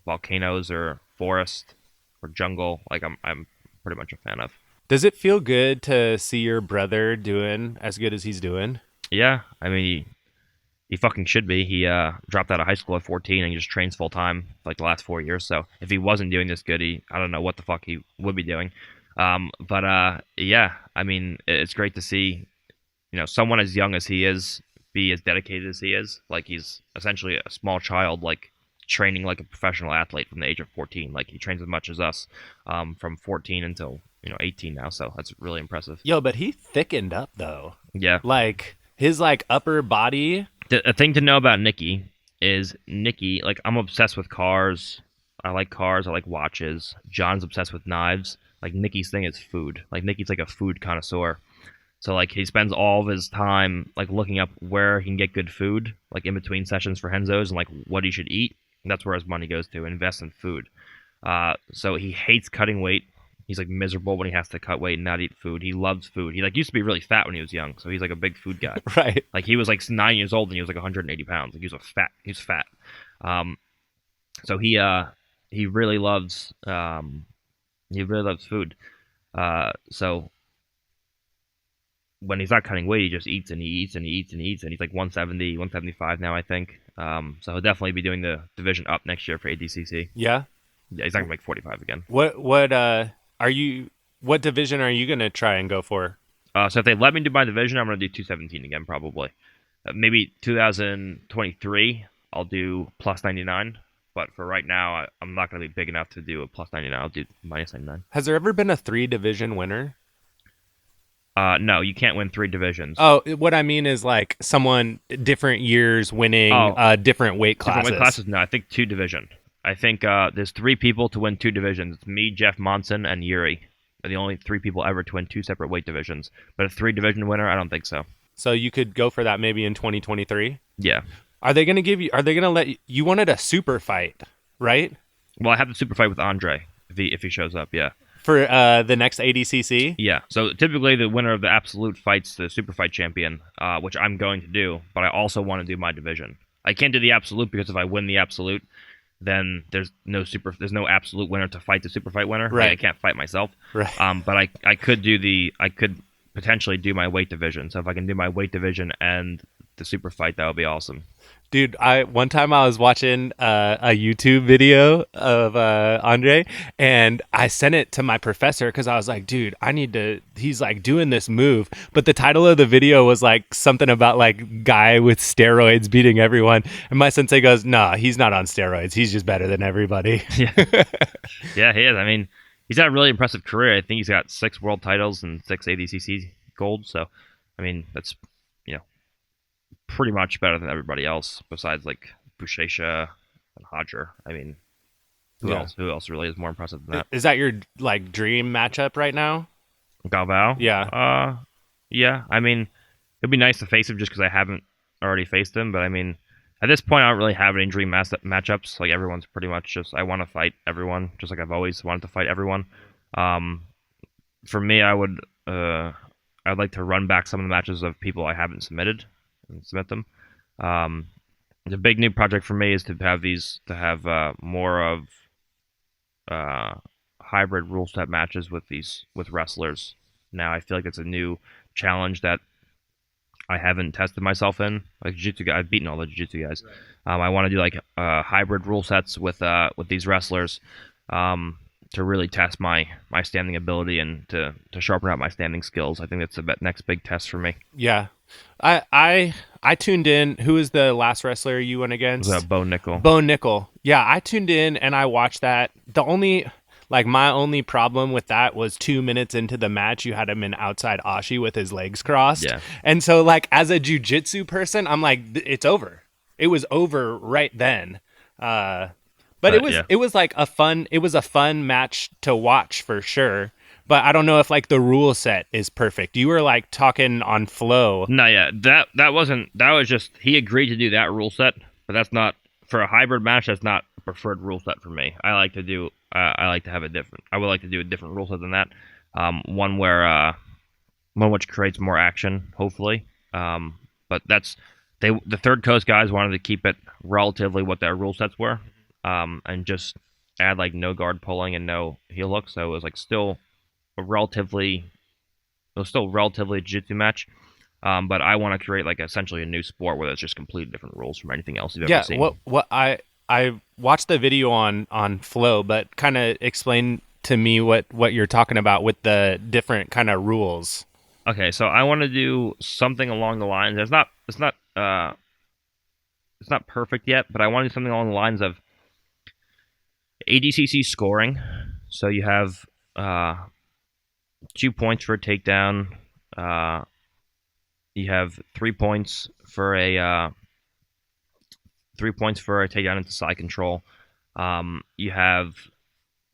Speaker 2: volcanoes or forest or jungle, like I'm pretty much a fan of.
Speaker 1: Does it feel good to see your brother doing as good as he's doing?
Speaker 2: Yeah, I mean he fucking should be. He dropped out of high school at 14 and he just trains full time like the last 4 years. So if he wasn't doing this good, I don't know what the fuck he would be doing. But yeah, I mean it's great to see someone as young as he is be as dedicated as he is. Like he's essentially a small child, like training like a professional athlete from the age of 14. Like he trains as much as us from 14 until 18 now. So that's really impressive.
Speaker 1: Yo, but he thickened up though.
Speaker 2: Yeah,
Speaker 1: like his like upper body.
Speaker 2: The thing to know about Nicky is like I'm obsessed with cars. I like cars. I like watches. John's obsessed with knives. Like Nicky's thing is food. Like Nicky's like a food connoisseur. So like he spends all of his time like looking up where he can get good food, like in between sessions for Henzo's, and like what he should eat. And that's where his money goes to, invest in food. So he hates cutting weight. He's like miserable when he has to cut weight and not eat food. He loves food. He like used to be really fat when he was young, so he's like a big food guy.
Speaker 1: Right.
Speaker 2: Like he was like 9 years old and he was like 180 pounds. Like he was fat. So he really loves food. So when he's not cutting weight, he just eats and he eats and he eats and he eats, and he's like 170, 175 now, I think. So he'll definitely be doing the division up next year for ADCC.
Speaker 1: Yeah.
Speaker 2: Yeah, he's not gonna make 45 again.
Speaker 1: What division are you gonna try and go for?
Speaker 2: So if they let me do my division, I'm gonna do 217 again, probably. Maybe 2023, I'll do plus 99. But for right now, I'm not gonna be big enough to do a plus 99. I'll do minus 99.
Speaker 1: Has there ever been a 3-division winner?
Speaker 2: No, you can't win 3 divisions.
Speaker 1: Oh, what I mean is like someone different years winning different weight classes.
Speaker 2: Different weight classes? No, I think 2 division. I think there's 3 people to win 2 divisions. It's me, Jeff Monson, and Yuri. They're the only 3 people ever to win 2 separate weight divisions. But a 3-division winner, I don't think so.
Speaker 1: So you could go for that maybe in 2023?
Speaker 2: Yeah.
Speaker 1: Are they going to let you wanted a super fight, right?
Speaker 2: Well, I have the super fight with Andre if he shows up, yeah.
Speaker 1: For the next ADCC?
Speaker 2: Yeah. So typically the winner of the absolute fights the super fight champion, which I'm going to do, but I also want to do my division. I can't do the absolute because if I win the absolute, then there's no absolute winner to fight the super fight winner.
Speaker 1: Right.
Speaker 2: Like, I can't fight myself.
Speaker 1: Right.
Speaker 2: But I could potentially do my weight division. So if I can do my weight division and the super fight, that would be awesome.
Speaker 1: Dude, one time I was watching a YouTube video of Andre, and I sent it to my professor because I was like, dude, he's like doing this move. But the title of the video was like something about like guy with steroids beating everyone. And my sensei goes, nah, he's not on steroids. He's just better than everybody.
Speaker 2: Yeah, yeah, he is. I mean, he's had a really impressive career. I think he's got 6 world titles and 6 ADCC gold. So, I mean, that's, pretty much better than everybody else besides like Buchecha and Hodger. I mean, who else really is more impressive than that?
Speaker 1: Is that your like dream matchup right now?
Speaker 2: Galvao?
Speaker 1: Yeah.
Speaker 2: Yeah. I mean, it'd be nice to face him just because I haven't already faced him. But I mean, at this point, I don't really have any dream matchups. Like everyone's pretty much just I want to fight everyone, just like I've always wanted to fight everyone. For me, I'd like to run back some of the matches of people I haven't submitted and submit them. The big new project for me is to have more of hybrid rule set matches with wrestlers. Now I feel like it's a new challenge that I haven't tested myself in. Like jiu-jitsu guys, I've beaten all the jiu-jitsu guys. Right. I want to do like hybrid rule sets with these wrestlers to really test my standing ability and to sharpen up my standing skills. I think that's the next big test for me.
Speaker 1: Yeah. I tuned in. Who was the last wrestler you went against?
Speaker 2: It was Bo Nickel.
Speaker 1: Bo Nickel. Yeah, I tuned in and I watched that. My only problem with that was 2 minutes into the match, you had him in outside Ashi with his legs crossed.
Speaker 2: Yeah.
Speaker 1: And so like as a jiu-jitsu person, I'm like, it's over. It was over right then. But it was a fun match to watch for sure. But I don't know if like the rule set is perfect. You were like talking on flow.
Speaker 2: No, yeah, that was just he agreed to do that rule set, but that's not for a hybrid match. That's not a preferred rule set for me. I like to have a different. I would like to do a different rule set than that. One which creates more action, hopefully. But the Third Coast guys wanted to keep it relatively what their rule sets were, and just add like no guard pulling and no heel hook. So it was like still relatively jiu-jitsu match, but I want to create like essentially a new sport where it's just completely different rules from anything else you've ever seen.
Speaker 1: What I watched the video on Flow, but kind of explain to me what you're talking about with the different kind of rules.
Speaker 2: Okay, so I want to do something along the lines. It's not perfect yet, but I want to do something along the lines of ADCC scoring. So you have 2 points for a takedown. You have 3 points for a 3 points for a takedown into side control. You have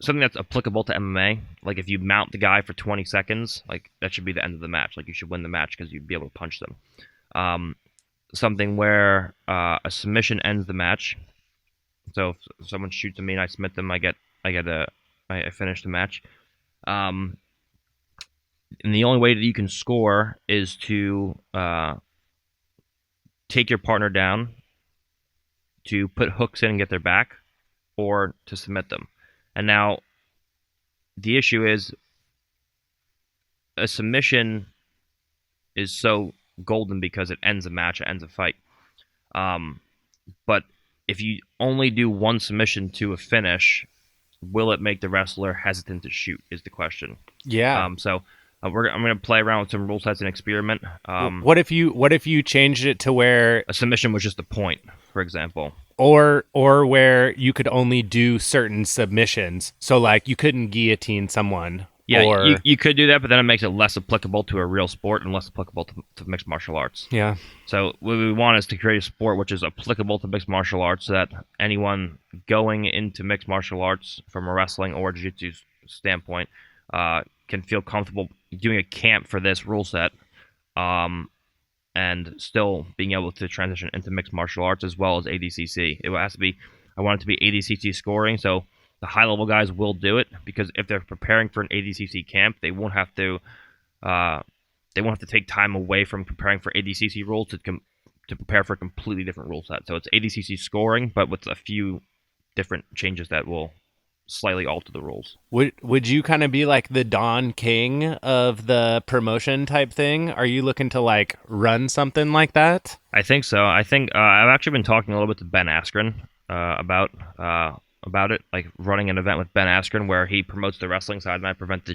Speaker 2: something that's applicable to MMA. Like if you mount the guy for 20 seconds, like that should be the end of the match. Like you should win the match because you'd be able to punch them. Something where a submission ends the match. So if someone shoots at me and I submit them, I finish the match. And the only way that you can score is to take your partner down to put hooks in and get their back, or to submit them. And now, the issue is, a submission is so golden because it ends a match, it ends a fight. But if you only do one submission to a finish, will it make the wrestler hesitant to shoot, is the question.
Speaker 1: Yeah.
Speaker 2: I'm going to play around with some rule sets and experiment.
Speaker 1: What if you changed it to where
Speaker 2: a submission was just a point, for example?
Speaker 1: Or where you could only do certain submissions. So like you couldn't guillotine someone.
Speaker 2: Yeah,
Speaker 1: or...
Speaker 2: you could do that, but then it makes it less applicable to a real sport and less applicable to mixed martial arts.
Speaker 1: Yeah.
Speaker 2: So what we want is to create a sport which is applicable to mixed martial arts, so that anyone going into mixed martial arts from a wrestling or jiu-jitsu standpoint can feel comfortable doing a camp for this rule set, and still being able to transition into mixed martial arts as well as ADCC. It has to be. I want it to be ADCC scoring, so the high-level guys will do it, because if they're preparing for an ADCC camp, they won't have to take time away from preparing for ADCC rules to prepare for a completely different rule set. So it's ADCC scoring, but with a few different changes that will slightly alter the rules.
Speaker 1: Would you kind of be like the Don King of the promotion type thing? Are you looking to like run something like that?
Speaker 2: I think so. I think I've actually been talking a little bit to Ben Askren about it, like running an event with Ben Askren where he promotes the wrestling side and I promote the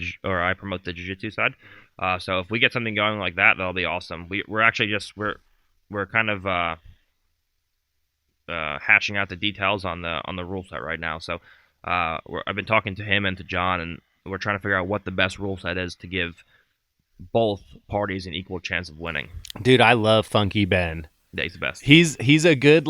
Speaker 2: jiu-jitsu side. So if we get something going like that, that'll be awesome. We're actually we're kind of hashing out the details on the rule set right now. So I've been talking to him and to John, and we're trying to figure out what the best rule set is to give both parties an equal chance of winning.
Speaker 1: Dude, I love Funky Ben.
Speaker 2: Yeah, he's the best.
Speaker 1: He's a good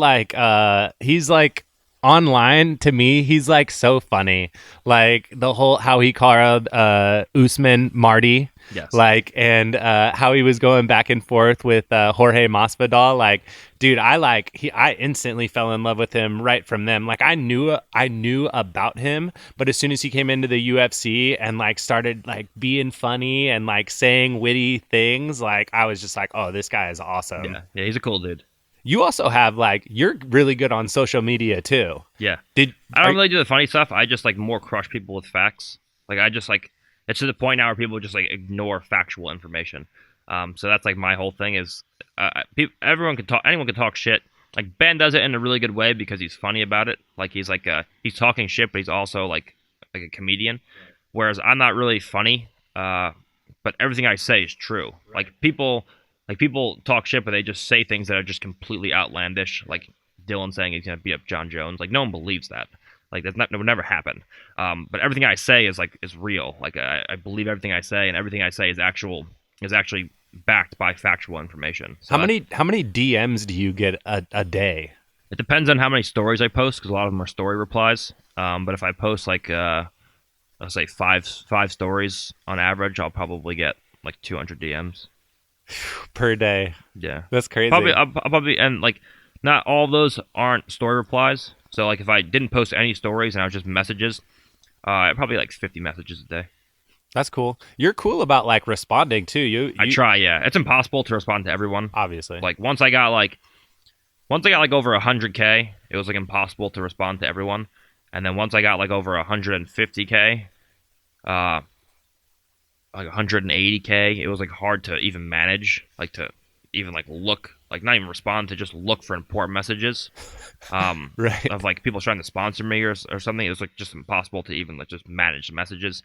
Speaker 1: he's like online to me, he's like so funny. Like the whole how he called Usman Marty.
Speaker 2: Yes.
Speaker 1: Like and how he was going back and forth with Jorge Masvidal. Like, dude, I instantly fell in love with him right from them. Like I knew about him, but as soon as he came into the UFC and like started like being funny and like saying witty things, like I was just like, oh, this guy is awesome.
Speaker 2: Yeah, he's a cool dude.
Speaker 1: You also have you're really good on social media too.
Speaker 2: Yeah. I don't really do the funny stuff. I just like more crush people with facts. Like I just like, it's to the point now where people just like ignore factual information. So that's like my whole thing is anyone can talk shit. Like Ben does it in a really good way because he's funny about it. Like he's he's talking shit, but he's also like a comedian. Whereas I'm not really funny, but everything I say is true. Right. Like people talk shit, but they just say things that are just completely outlandish. Like Dylan saying he's gonna beat up John Jones. Like no one believes that. Like that would never happen. But everything I say is real. Like I believe everything I say, and everything I say is actually backed by factual information. So
Speaker 1: how many DMs do you get a day?
Speaker 2: It depends on how many stories I post, because a lot of them are story replies. But if I post I'll say five stories on average, I'll probably get like 200 DMs
Speaker 1: per day.
Speaker 2: Yeah,
Speaker 1: that's crazy.
Speaker 2: I'll probably and like not all of those aren't story replies. So like if I didn't post any stories and I was just messages, probably like 50 messages a day.
Speaker 1: That's cool. You're cool about like responding too.
Speaker 2: I try. Yeah, it's impossible to respond to everyone.
Speaker 1: Obviously.
Speaker 2: Like once I got over 100K, it was like impossible to respond to everyone. And then once I got like over 150K, like 180K, it was like hard to even manage, like to even like look, like not even respond, to just look for important messages.
Speaker 1: Right.
Speaker 2: Of like people trying to sponsor me or something. It was like just impossible to even like just manage the messages.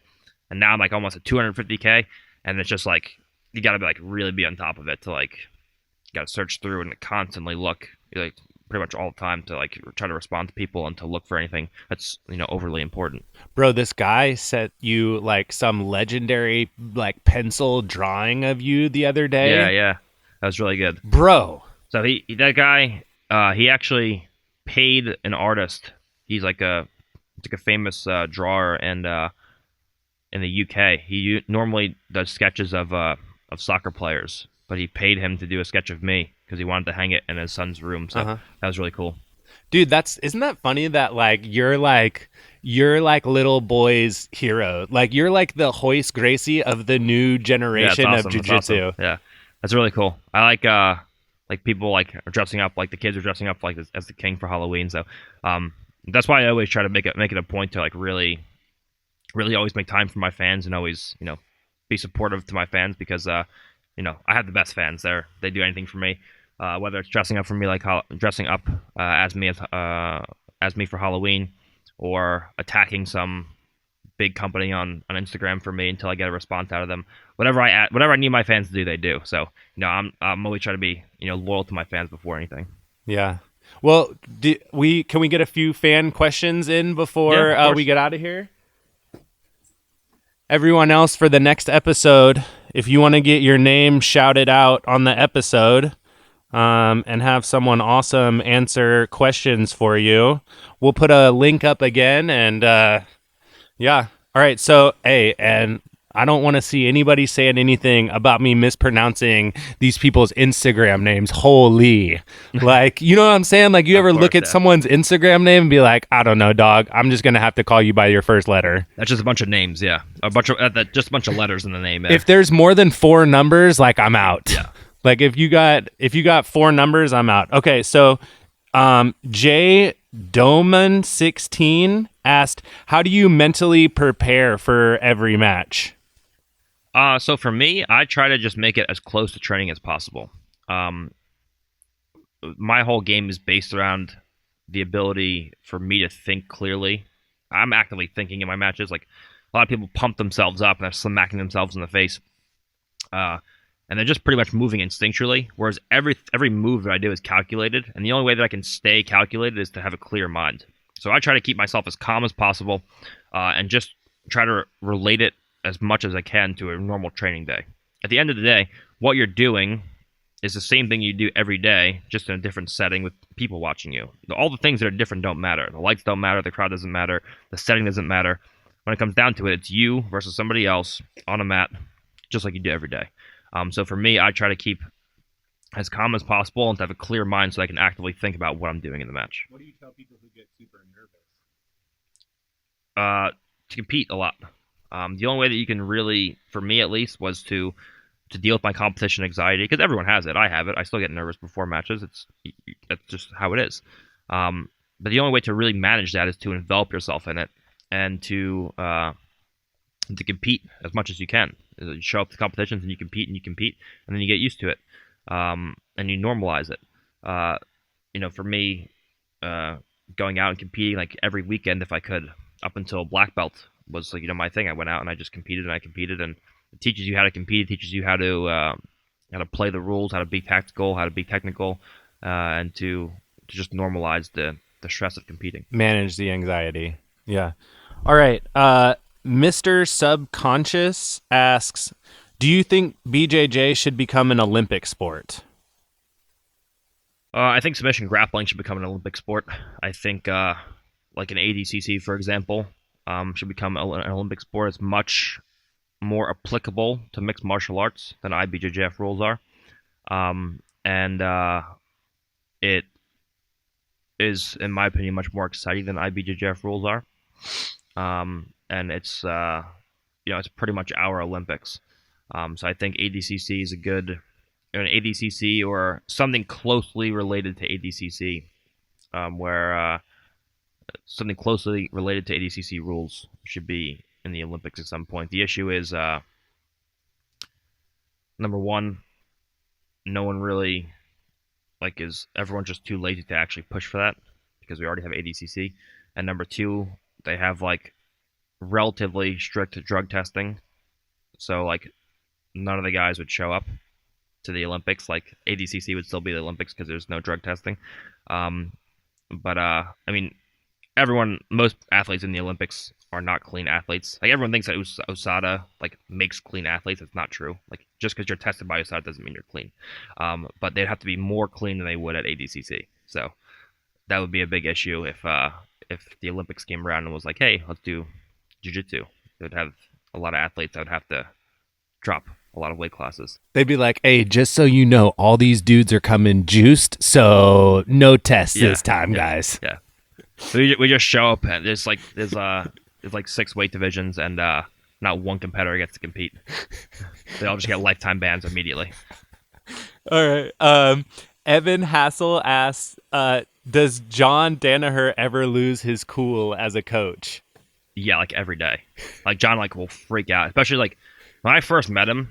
Speaker 2: And now I'm like almost at 250K, and it's just like you gotta be like really be on top of it to like you gotta search through and constantly look like pretty much all the time to like try to respond to people and to look for anything that's overly important.
Speaker 1: Bro, this guy sent you like some legendary like pencil drawing of you the other day.
Speaker 2: Yeah, that was really good,
Speaker 1: bro.
Speaker 2: So that guy he actually paid an artist. He's like a famous drawer and in the UK. He normally does sketches of soccer players, but he paid him to do a sketch of me because he wanted to hang it in his son's room. So that was really cool.
Speaker 1: Dude, isn't that funny that like you're like little boy's hero? Like you're like the Hoist Gracie of the new generation of jiu-jitsu.
Speaker 2: Yeah, that's really cool. I like Like people like are dressing up, like the kids are dressing up like as the king for Halloween. So that's why I always try to make it a point to like really always make time for my fans and always be supportive to my fans because I have the best fans there. They do anything for me, whether it's dressing up for me like dressing up as me for Halloween, or attacking some big company on Instagram for me until I get a response out of them. Whatever I need my fans to do, they do. So I'm always trying to be loyal to my fans before anything.
Speaker 1: Yeah. Well, can we get a few fan questions in before we get out of here? Everyone else, for the next episode, if you want to get your name shouted out on the episode and have someone awesome answer questions for you, we'll put a link up again. And yeah. All right. So, hey, and I don't want to see anybody saying anything about me mispronouncing these people's Instagram names. Holy. Like, you know what I'm saying? Like, you ever look at someone's Instagram name and be like, I don't know, dog. I'm just going to have to call you by your first letter.
Speaker 2: That's just a bunch of names, yeah. Just a bunch of letters in the name. Yeah.
Speaker 1: If there's more than 4 numbers, like, I'm out.
Speaker 2: Yeah.
Speaker 1: Like, if you got 4 numbers, I'm out. Okay, so J Doman 16 asked, how do you mentally prepare for every match?
Speaker 2: So for me, I try to just make it as close to training as possible. My whole game is based around the ability for me to think clearly. I'm actively thinking in my matches. Like a lot of people pump themselves up and they're smacking themselves in the face. And they're just pretty much moving instinctually, whereas every move that I do is calculated, and the only way that I can stay calculated is to have a clear mind. So I try to keep myself as calm as possible, and just try to relate it as much as I can to a normal training day. At the end of the day, what you're doing is the same thing you do every day, just in a different setting with people watching you. All the things that are different don't matter. The lights don't matter, the crowd doesn't matter, the setting doesn't matter. When it comes down to it, it's you versus somebody else on a mat, just like you do every day. So for me, I try to keep as calm as possible and to have a clear mind so I can actively think about what I'm doing in the match.
Speaker 3: What do you tell people who get super nervous?
Speaker 2: To compete a lot. The only way that you can really, for me at least, was to deal with my competition anxiety, because everyone has it. I have it. I still get nervous before matches. That's just how it is. But the only way to really manage that is to envelop yourself in it and to compete as much as you can. You show up to competitions and you compete, and then you get used to it, and you normalize it. For me, going out and competing like every weekend if I could, up until black belt was like my thing. I went out and I just competed, and it teaches you how to compete. It teaches you how to play the rules, how to be tactical, how to be technical, and to just normalize the stress of competing.
Speaker 1: Manage the anxiety. Yeah. All right. Mr. Subconscious asks, do you think BJJ should become an Olympic sport?
Speaker 2: I think submission grappling should become an Olympic sport. I think like an ADCC, for example, should become an Olympic sport. It's much more applicable to mixed martial arts than IBJJF rules are. And it is, in my opinion, much more exciting than IBJJF rules are. And it's it's pretty much our Olympics. So I think ADCC is an ADCC or something closely related to ADCC, where something closely related to ADCC rules should be in the Olympics at some point. The issue is, number one, no one really everyone's just too lazy to actually push for that because we already have ADCC. And number two, they have relatively strict drug testing, so none of the guys would show up to the Olympics. ADCC would still be the Olympics because there's no drug testing. But most athletes in the Olympics are not clean athletes. Everyone thinks that USADA makes clean athletes. It's not true. Just because you're tested by USADA doesn't mean you're clean. But they'd have to be more clean than they would at ADCC. So that would be a big issue if the Olympics came around and was like, hey, let's do Jiu-Jitsu. It would have a lot of athletes that would have to drop a lot of weight classes.
Speaker 1: They'd be like, hey, just so you know, all these dudes are coming juiced, so no tests this time, guys.
Speaker 2: Yeah. So we just show up and there's 6 weight divisions and not one competitor gets to compete. They all just get lifetime bans immediately.
Speaker 1: All right. Evan Hassel asks, does John Danaher ever lose his cool as a coach?
Speaker 2: Yeah, like every day. Like John like will freak out, especially like when I first met him.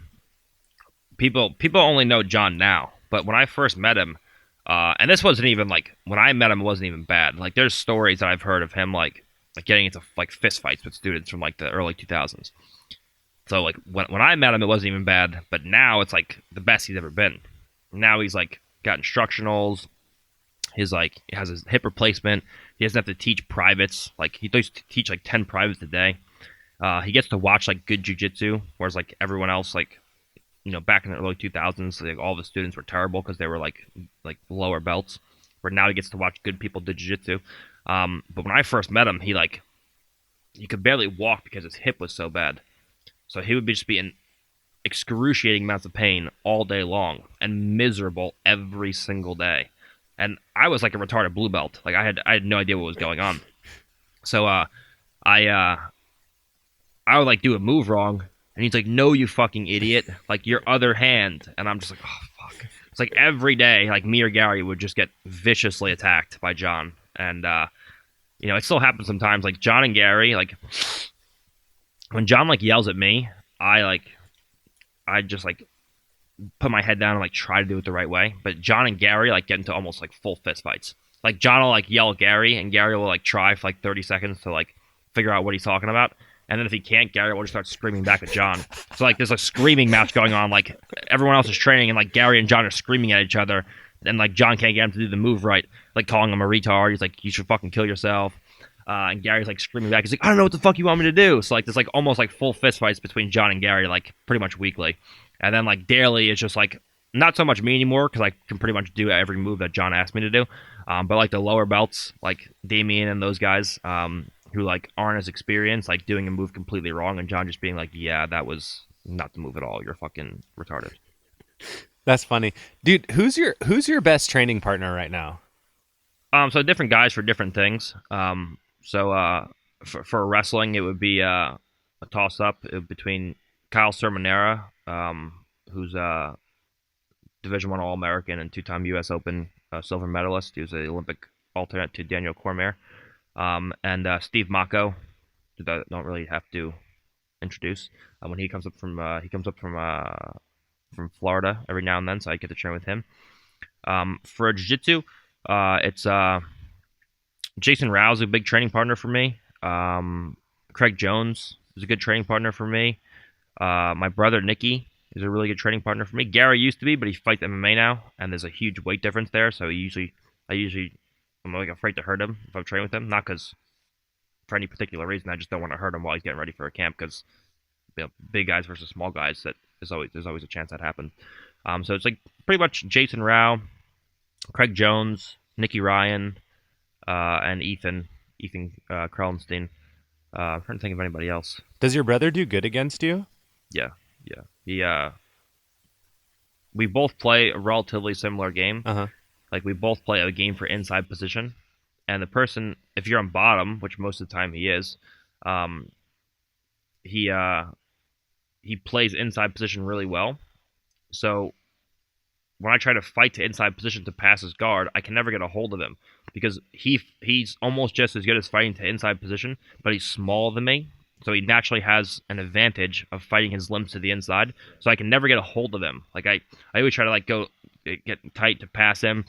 Speaker 2: People only know John now, but when I first met him, and this wasn't even like when I met him, it wasn't even bad. Like there's stories that I've heard of him like getting into like fist fights with students from like the early 2000s. So like when I met him, it wasn't even bad, but now it's like the best he's ever been. Now he's like got instructionals. His like he has his hip replacement. He doesn't have to teach privates. Like he used to teach like 10 privates a day. He gets to watch like good jiu-jitsu, whereas like everyone else like back in the early 2000s, like all the students were terrible because they were like lower belts. Where now he gets to watch good people do jiu-jitsu. But when I first met him, he could barely walk because his hip was so bad. So he would just be in excruciating amounts of pain all day long and miserable every single day. And I was like a retarded blue belt. Like I had no idea what was going on. So I would like do a move wrong, and he's like, "No, you fucking idiot! Like your other hand." And I'm just like, "Oh fuck!" It's like every day, like me or Gary would just get viciously attacked by John, and it still happens sometimes. Like John and Gary, like when John like yells at me, I just like put my head down and like try to do it the right way. But John and Gary like get into almost like full fist fights. Like John will like yell at Gary, and Gary will like try for like 30 seconds to like figure out what he's talking about. And then if he can't, Gary will just start screaming back at John. So like there's a screaming match going on. Like everyone else is training, and like Gary and John are screaming at each other. And like John can't get him to do the move right, like calling him a retard. He's like, "You should fucking kill yourself." And Gary's like screaming back. He's like, "I don't know what the fuck you want me to do." So like there's like almost like full fist fights between John and Gary, like pretty much weekly. And then like daily is just like not so much me anymore because I can pretty much do every move that John asked me to do. But like the lower belts, like Damien and those guys, who like aren't as experienced, like doing a move completely wrong, and John just being like, "Yeah, that was not the move at all. You're fucking retarded."
Speaker 1: That's funny, dude. Who's your best training partner right now?
Speaker 2: So different guys for different things. For wrestling, it would be a toss up between Kyle Sermonera, who's a Division I All-American and 2-time U.S. Open silver medalist. He was an Olympic alternate to Daniel Cormier. And Steve Mako, that I don't really have to introduce. When he comes up from Florida every now and then, so I get to train with him. For jiu-jitsu, it's Jason Rouse, a big training partner for me. Craig Jones is a good training partner for me. My brother Nicky is a really good training partner for me. Gary used to be, but he fights MMA now, and there's a huge weight difference there. So I'm like afraid to hurt him if I'm training with him. Not because for any particular reason. I just don't want to hurt him while he's getting ready for a camp because big guys versus small guys. There's always a chance that happens. So it's like pretty much Jason Rao, Craig Jones, Nicky Ryan, and Ethan Krellenstein. I'm trying to think of anybody else.
Speaker 1: Does your brother do good against you?
Speaker 2: Yeah. We both play a relatively similar game.
Speaker 1: Uh-huh.
Speaker 2: Like we both play a game for inside position, and the person, if you're on bottom, which most of the time he is, he plays inside position really well. So when I try to fight to inside position to pass his guard, I can never get a hold of him because he's almost just as good as fighting to inside position, but he's smaller than me. So he naturally has an advantage of fighting his limbs to the inside. So I can never get a hold of him. Like I always try to like go get tight to pass him,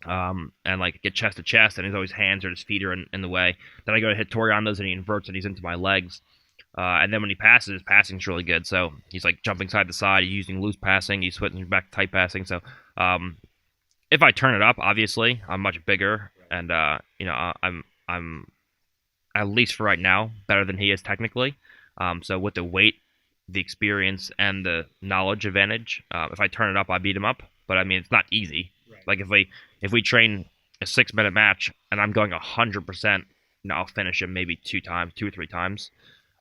Speaker 2: and like get chest to chest, and his always hands or his feet are in the way. Then I go to hit Toriandos, and he inverts, and he's into my legs. And then when he passes, his passing's really good. So he's like jumping side to side. He's using loose passing. He's switching back to tight passing. So if I turn it up, obviously I'm much bigger, and I'm at least for right now better than he is technically. So with the weight, the experience, and the knowledge advantage, if I turn it up, I beat him up. But I mean, it's not easy. Right. Like if we train a 6-minute match and I'm going 100%, I'll finish him maybe 2 or 3 times.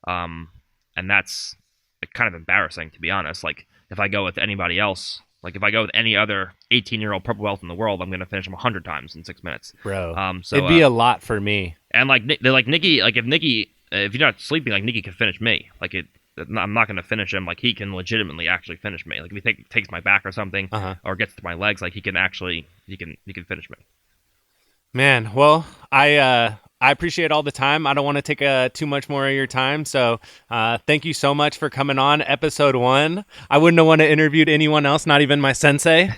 Speaker 2: And that's kind of embarrassing, to be honest. Like if I go with anybody else, like if I go with any other 18-year-old purple belt in the world, I'm going to finish him 100 times in 6 minutes.
Speaker 1: Bro, so it'd be a lot for me.
Speaker 2: And like they're like Nicky, like if you're not sleeping, like Nicky could finish me. Like I'm not going to finish him. Like, he can legitimately actually finish me. Like, if he takes my back or something, or gets to my legs, like, he can finish me.
Speaker 1: Man, well, I appreciate all the time. I don't want to take too much more of your time. So thank you so much for coming on episode 1. I wouldn't have wanted to interviewed anyone else, not even my sensei.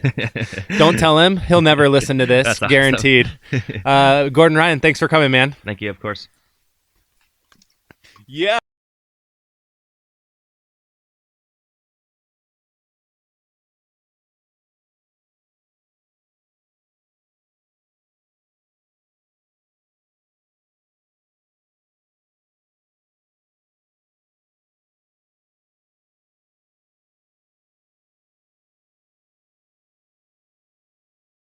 Speaker 1: Don't tell him. He'll never listen to this.
Speaker 2: That's
Speaker 1: guaranteed.
Speaker 2: awesome.
Speaker 1: Gordon Ryan, thanks for coming, man.
Speaker 2: Thank you, of course.
Speaker 1: Yeah.